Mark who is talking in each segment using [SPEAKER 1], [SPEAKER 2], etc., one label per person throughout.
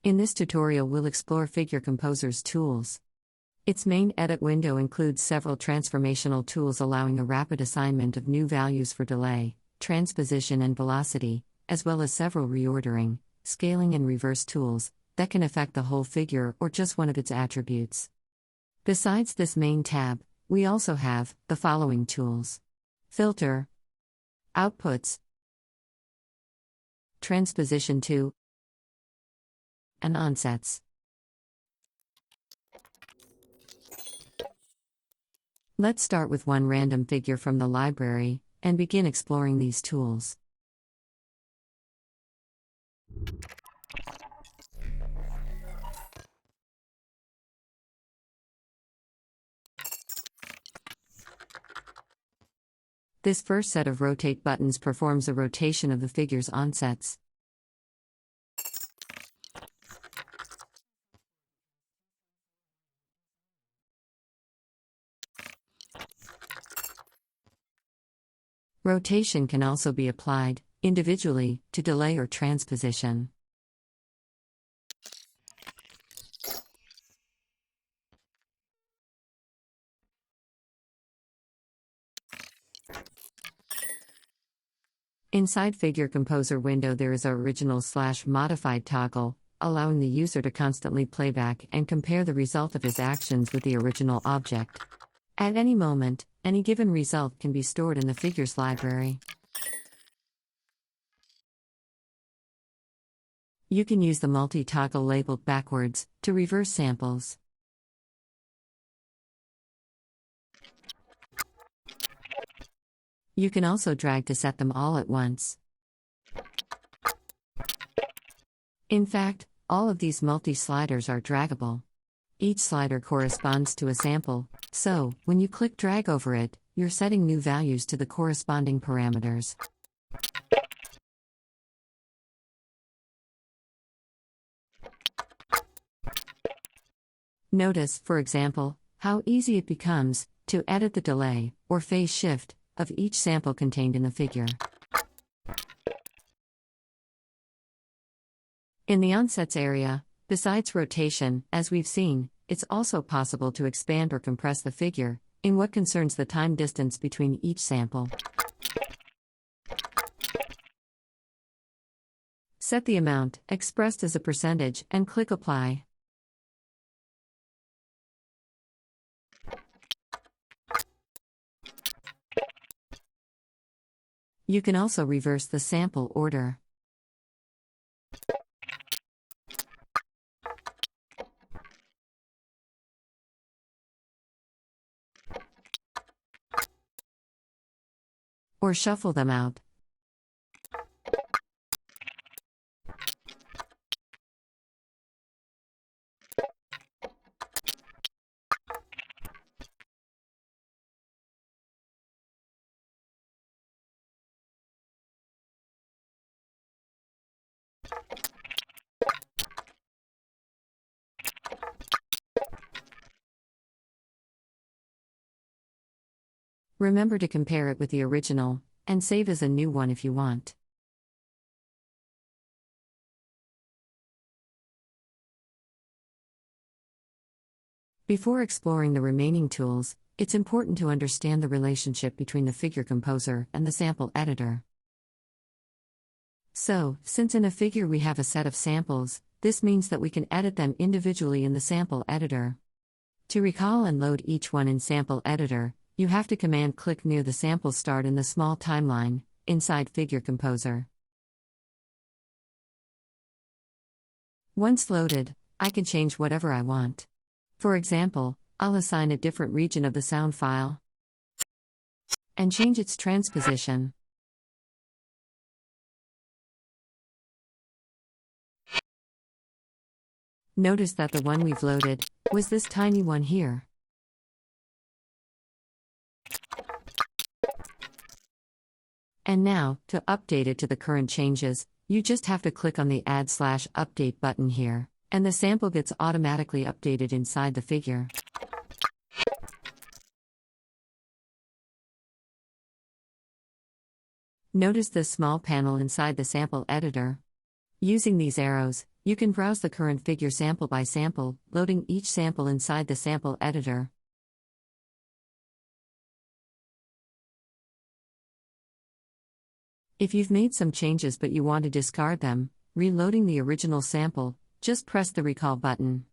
[SPEAKER 1] In this tutorial we'll explore Figure Composer's tools. Its main edit window includes several transformational tools allowing a rapid assignment of new values for delay, transposition and velocity, as well as several reordering, scaling and reverse tools that can affect the whole figure or just one of its attributes. Besides this main tab, we also have the following tools: Filter, Outputs, Transposition to, and Onsets. Let's start with one random figure from the library and begin exploring these tools. This first set of rotate buttons performs a rotation of the figure's onsets. Rotation can also be applied, individually, to delay or transposition. Inside Figure Composer window there is a original/modified toggle, allowing the user to constantly playback and compare the result of his actions with the original object. At any moment, any given result can be stored in the figure's library. You can use the multi-toggle labeled backwards to reverse samples. You can also drag to set them all at once. In fact, all of these multi-sliders are draggable. Each slider corresponds to a sample, so, when you click drag over it, you're setting new values to the corresponding parameters. Notice, for example, how easy it becomes to edit the delay, or phase shift, of each sample contained in the figure. In the onsets area, besides rotation, as we've seen, it's also possible to expand or compress the figure, in what concerns the time distance between each sample. Set the amount, expressed as a percentage, and click Apply. You can also reverse the sample order. Or shuffle them out. Remember to compare it with the original, and save as a new one if you want. Before exploring the remaining tools, it's important to understand the relationship between the Figure Composer and the sample editor. So, since in a figure we have a set of samples, this means that we can edit them individually in the sample editor. To recall and load each one in Sample Editor, you have to command-click near the sample start in the small timeline, inside Figure Composer. Once loaded, I can change whatever I want. For example, I'll assign a different region of the sound file and change its transposition. Notice that the one we've loaded was this tiny one here. And now, to update it to the current changes, you just have to click on the Add/Update button here, and the sample gets automatically updated inside the figure. Notice this small panel inside the sample editor. Using these arrows, You can browse the current figure sample by sample, loading each sample inside the sample editor. If you've made some changes but you want to discard them, reloading the original sample, just press the Recall button.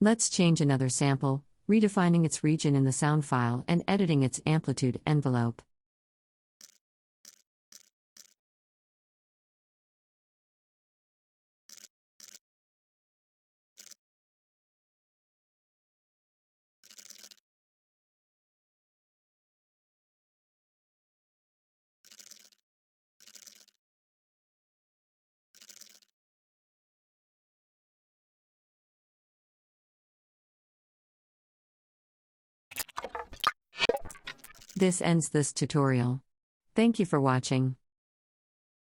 [SPEAKER 1] Let's change another sample, redefining its region in the sound file and editing its amplitude envelope. This ends this tutorial. Thank you for watching.